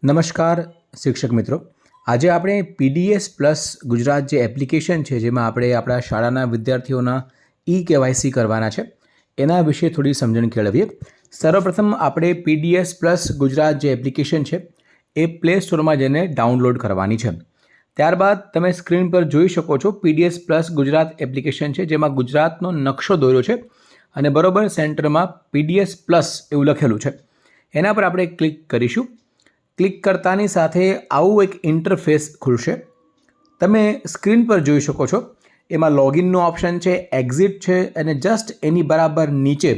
નમસ્કાર શિક્ષક મિત્રો, આજે આપણે પીડીએસ પ્લસ ગુજરાત જે એપ્લિકેશન છે જેમાં આપણે આપણા શાળાના વિદ્યાર્થીઓના કેવાયસી કરવાના છે એના વિશે થોડી સમજણ કેળવીએ. સર્વપ્રથમ આપણે પીડીએસ પ્લસ ગુજરાત જે એપ્લિકેશન છે એ પ્લે સ્ટોરમાં જઈને ડાઉનલોડ કરવાની છે. ત્યારબાદ તમે સ્ક્રીન પર જોઈ શકો છો પીડીએસ પ્લસ ગુજરાત એપ્લિકેશન છે જેમાં ગુજરાતનો નકશો દોર્યો છે અને બરોબર સેન્ટરમાં પીડીએસ પ્લસ એવું લખેલું છે. એના પર આપણે ક્લિક કરીશું. ક્લિક કરતાની સાથે આવું એક ઇન્ટરફેસ ખુલશે. તમે સ્ક્રીન પર જોઈ શકો છો એમાં લોગિનનો ઓપ્શન છે, એક્ઝિટ છે અને જસ્ટ એની બરાબર નીચે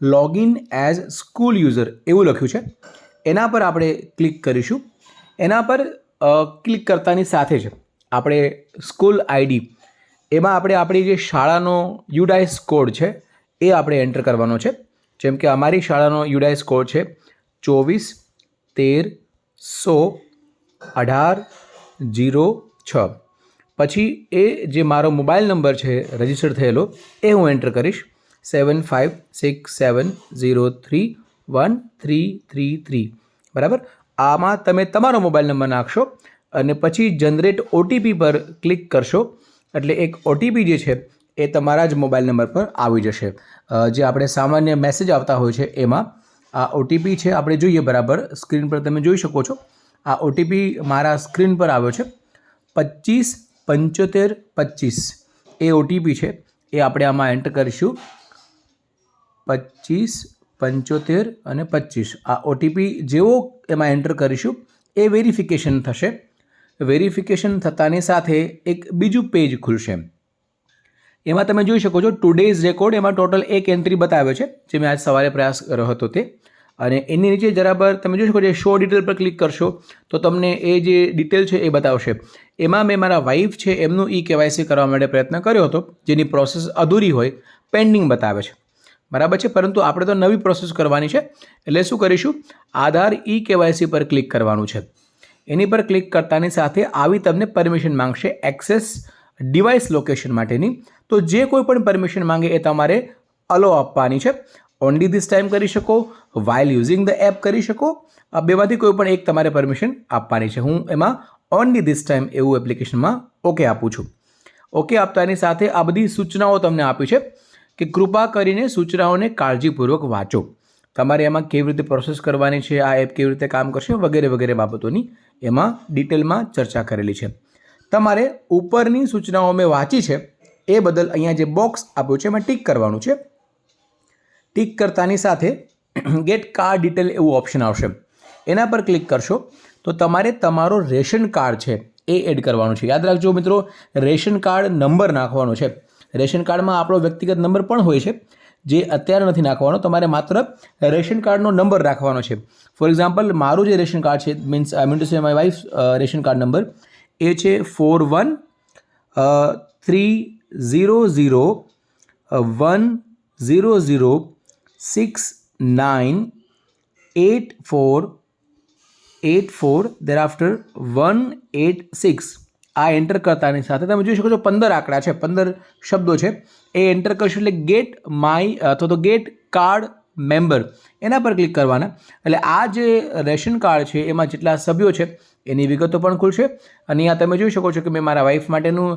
લોગિન એઝ સ્કૂલ યુઝર એવું લખ્યું છે. એના પર આપણે ક્લિક કરીશું. એના પર ક્લિક કરતાની સાથે જ આપણે સ્કૂલ આઈડી એમાં આપણે આપણી જે શાળાનો યુડાઇસ કોડ છે એ આપણે એન્ટર કરવાનો છે. જેમ કે અમારી શાળાનો યુડાઇસ કોડ છે 24-13-100-18-06. પછી એ જે મારો મોબાઈલ નંબર છે રજિસ્ટર થયેલો એ હું એન્ટર કરીશ 7567031333. બરાબર. આમાં તમે તમારો મોબાઈલ નંબર નાખશો અને પછી જનરેટ ઓટીપી પર ક્લિક કરશો એટલે એક ઓટીપી જે છે એ તમારા જ મોબાઈલ નંબર પર આવી જશે. જે આપણે સામાન્ય મેસેજ આવતા હોય છે એમાં આ ઓટીપી છે. આપણે જોઈએ બરાબર સ્ક્રીન પર તમે જોઈ શકો છો આ ઓટીપી મારા સ્ક્રીન પર આવ્યો છે 257525. એ ઓટીપી છે એ આપણે આમાં એન્ટર કરીશું 2575 અને 25. આ ઓટીપી જેવો એમાં એન્ટર કરીશું એ વેરિફિકેશન થશે. વેરિફિકેશન થતાની સાથે એક બીજું પેજ ખુલશે. એમાં તમે જોઈ શકો છો ટુડેઝ રેકોર્ડ. એમાં ટોટલ એક એન્ટ્રી બતાવે છે જે મેં આજ સવારે પ્રયાસ કર્યો હતો તે. અને એની નીચે બરાબર તમે જોઈ શકો છો શો ડિટેલ પર ક્લિક કરશો તો તમને એ જે ડિટેલ છે એ બતાવશે. એમાં મેં મારા વાઈફ છે એમનું કેવાયસી કરવા માટે પ્રયત્ન કર્યો હતો જેની પ્રોસેસ અધૂરી હોય પેન્ડિંગ બતાવે છે. બરાબર છે. પરંતુ આપણે તો નવી પ્રોસેસ કરવાની છે એટલે શું કરીશું, આધાર કેવાયસી પર ક્લિક કરવાનું છે. એની પર ક્લિક કરતાની સાથે આવી તમને પરમિશન માંગશે એક્સેસ ડિવાઇસ લોકેશન માટેની. તો જે કોઈ પણ પરમિશન માંગે એ તમારે અલો આપવાની છે. ઓનલી ધીસ ટાઈમ કરી શકો, વાઇલ યુઝિંગ ધ એપ કરી શકો. આ બેમાંથી કોઈ પણ એક તમારે પરમિશન આપવાની છે. હું એમાં ઓનલી ધીસ ટાઈમ એવું એપ્લિકેશનમાં ઓકે આપું છું. ઓકે આપતાની સાથે આ બધી સૂચનાઓ તમને આપી છે કે કૃપા કરીને સૂચનાઓને કાળજીપૂર્વક વાંચો. તમારે એમાં કેવી રીતે પ્રોસેસ કરવાની છે, આ એપ કેવી રીતે કામ કરશે વગેરે વગેરે બાબતોની એમાં ડિટેલમાં ચર્ચા કરેલી છે. તમારે ઉપરની સૂચનાઓ મેં વાંચી છે એ બદલ અહીંયા જે બોક્સ આપ્યું છે એમાં ટીક કરવાનું છે. ટીક કરતાની સાથે ગેટ કાર્ડ ડિટેલ એવું ઓપ્શન આવશે. એના પર ક્લિક કરશો તો તમારે તમારો રેશન કાર્ડ છે એ એડ કરવાનું છે. યાદ રાખજો મિત્રો, રેશન કાર્ડ નંબર નાખવાનો છે. રેશન કાર્ડમાં આપણો વ્યક્તિગત નંબર પણ હોય છે જે અત્યારે નથી નાખવાનો. તમારે માત્ર રેશન કાર્ડનો નંબર રાખવાનો છે. ફોર એક્ઝામ્પલ મારું જે રેશન કાર્ડ છે means I mean to say my wife ration card number એ છે 410010069848 thereafter 186. આ એન્ટર કરતાની સાથે તમે જોઈ શકો છો 15 આંકડા છે, 15 શબ્દો છે. એ એન્ટર કરશો એટલે ગેટ માય અથવા તો ગેટ કાર્ડ મેમ્બર એના પર ક્લિક કરવાના. એટલે આ જે રેશન કાર્ડ છે એમાં જેટલા સભ્યો છે એની વિગતો પણ ખુલશે. અને અહીંયા તમે જોઈ શકો છો કે મેં મારા વાઈફ માટેનું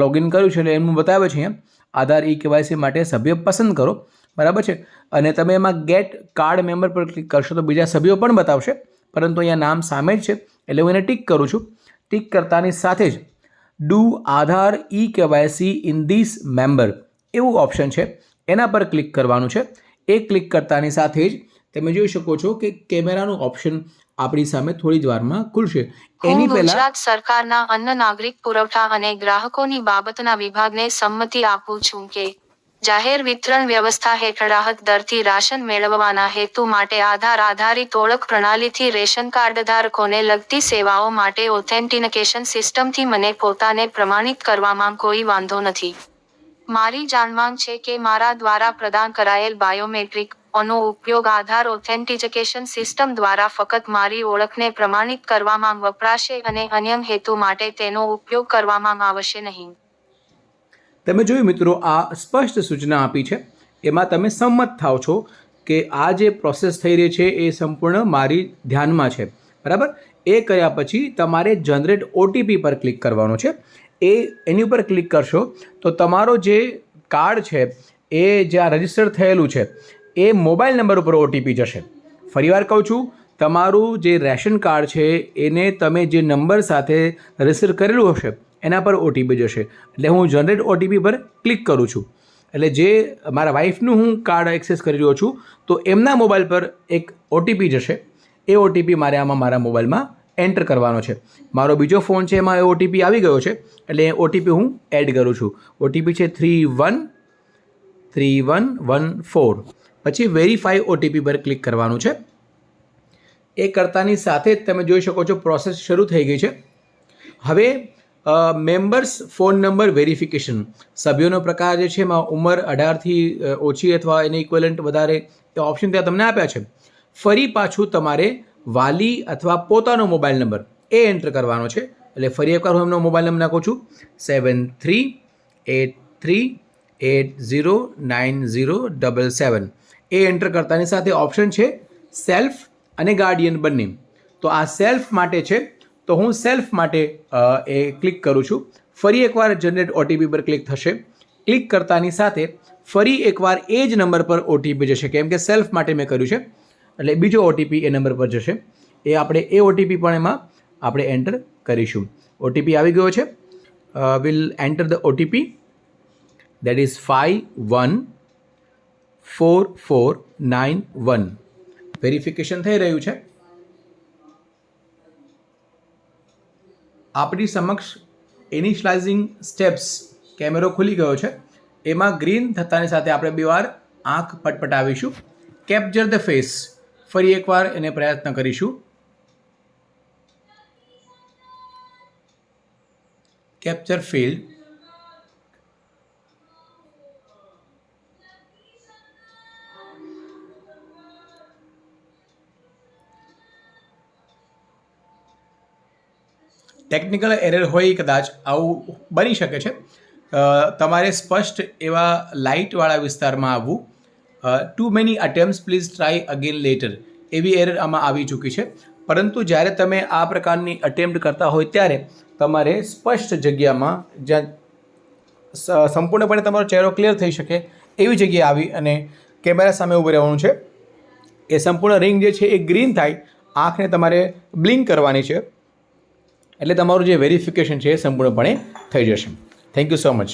લોગિન કર્યું છે એટલે એનું બતાવે છે અહીંયા આધાર કેવાયસી માટે સભ્ય પસંદ કરો. બરાબર છે. અને તમે એમાં ગેટ કાર્ડ મેમ્બર પર ક્લિક કરશો તો બીજા સભ્યો પણ બતાવશે, પરંતુ અહીંયા નામ સામે જ છે એટલે હું એને ટીક કરું છું. ટીક કરતાની સાથે જ do Aadhaar KYC in this member એવું ઓપ્શન છે એના પર ક્લિક કરવાનું છે. એ ક્લિક કરતાની સાથે જ તમે જોઈ શકો છો કે કેમેરાનું ઓપ્શન આપણી સામે થોડી જ વારમાં ખુલશે. હું ગુજરાત સરકારના અન્ન નાગરિક પુરવઠા અને ગ્રાહકોની બાબતના વિભાગને સંમતિ આપું છું કે જાહેર વિતરણ વ્યવસ્થા હેઠળ રાહત દરથી રાશન મેળવવાના હેતુ માટે આધાર આધારિત ઓળખ પ્રણાલીથી રેશન કાર્ડ ધારકોને લગતી સેવાઓ માટે ઓથેન્ટિકેશન સિસ્ટમથી મને પોતાને પ્રમાણિત કરવામાં કોઈ વાંધો નથી. મારી જાણમાંગ છે કે મારા દ્વારા પ્રદાન કરાયેલ બાયોમેટ્રિક નો ઉપયોગ આધાર ઓથેન્ટિકેશન સિસ્ટમ દ્વારા ફક્ત મારી ઓળખને પ્રમાણિત કરવામાં વપરાશે અને અન્ય હેતુ માટે તેનો ઉપયોગ કરવામાં આવશે નહીં. તમે જોયું મિત્રો, આ સ્પષ્ટ સૂચના આપી છે. એમાં તમે સંમત થાવ છો કે આ જે પ્રોસેસ થઈ રહી છે એ સંપૂર્ણ મારી ધ્યાનમાં છે બરાબર. એ કર્યા પછી તમારે જનરેટ ઓટીપી પર ક્લિક કરવાનું છે. એની ઉપર ક્લિક કરશો તો તમારો જે કાર્ડ છે એ જ્યાં રજિસ્ટર થયેલું છે એ મોબાઈલ નંબર ઉપર ઓટીપી જશે. ફરીવાર કહું છું, તમારું જે રેશન કાર્ડ છે એને તમે જે નંબર સાથે રજિસ્ટર કરેલું હશે એના પર ઓટીપી જશે. એટલે હું જનરેટ ઓટીપી પર ક્લિક કરું છું એટલે જે મારા વાઈફનું હું કાર્ડ એક્સેસ કરી રહ્યો છું તો એમના મોબાઈલ પર એક ઓટીપી જશે. એ ઓટીપી મારે આમાં મારા મોબાઈલમાં એન્ટર કરવાનો છે. મારો બીજો ફોન છે એમાં એ ઓટીપી આવી ગયો છે એટલે એ ઓટીપી હું એડ કરું છું. ઓટીપી છે 313114. પછી વેરીફાઈ ઓટીપી પર ક્લિક કરવાનું છે. એ કરતાની સાથે જ તમે જોઈ શકો છો પ્રોસેસ શરૂ થઈ ગઈ છે. હવે મેમ્બર્સ ફોન નંબર વેરિફિકેશન, સભ્યોનો પ્રકાર જે છે એમાં ઉંમર 18થી ઓછી અથવા એની ઇક્વલન્ટ વધારે એ ઓપ્શન ત્યાં તમને આપ્યા છે. ફરી પાછું તમારે વાલી અથવા પોતાનો મોબાઈલ નંબર એ એન્ટર કરવાનો છે. એટલે ફરી એકવાર હું એમનો મોબાઈલ નંબર નાખું છું 7383809077. એ એન્ટર કરતાની સાથે ઓપ્શન છે સેલ્ફ અને ગાર્ડિયન બંને. તો આ સેલ્ફ માટે છે તો હું સેલ્ફ માટે એ ક્લિક કરું છું. ફરી એકવાર જનરેટ ઓટીપી પર ક્લિક થશે. ક્લિક કરતાની સાથે ફરી એકવાર એ જ નંબર પર ઓટીપી જશે કેમ કે સેલ્ફ માટે મેં કર્યું છે એટલે બીજો ઓટીપી એ નંબર પર જશે. એ ઓટીપી પણ એમાં આપણે એન્ટર કરીશું. ઓટીપી આવી ગયો છે. Will enter the OTP that is 514491. Verification થઈ રહ્યું છે. આપણી સમક્ષ ઇનિશિયલાઇઝિંગ સ્ટેપ્સ કેમેરો ખુલી ગયો છે. એમાં ગ્રીન થતાની સાથે આપણે 2 વાર આંખ પટપટાવીશું. કેપ્ચર ધ ફેસ, ફરી એકવાર એને પ્રયત્ન કરીશું. કેપ્ચર ફિલ્ડ, ટેકનિકલ એરર હોય કદાચ, આવું બની શકે છે. તમારે સ્પષ્ટ એવા લાઇટવાળા વિસ્તારમાં આવવું. Too many attempts please try again later, એવી એરર આમાં આવી ચૂકી છે. પરંતુ જ્યારે તમે આ પ્રકારની અટેમ્પ્ટ કરતા હોય ત્યારે તમારે સ્પષ્ટ જગ્યામાં જ્યાં સંપૂર્ણપણે તમારો ચહેરો ક્લિયર થઈ શકે એવી જગ્યાએ આવી અને કેમેરા સામે ઊભું રહેવાનું છે. એ સંપૂર્ણ રિંગ જે છે એ ગ્રીન થાય, આંખને તમારે બ્લિંક કરવાની છે એટલે તમારું જે વેરિફિકેશન છે એ સંપૂર્ણપણે થઈ જશે. Thank you so much.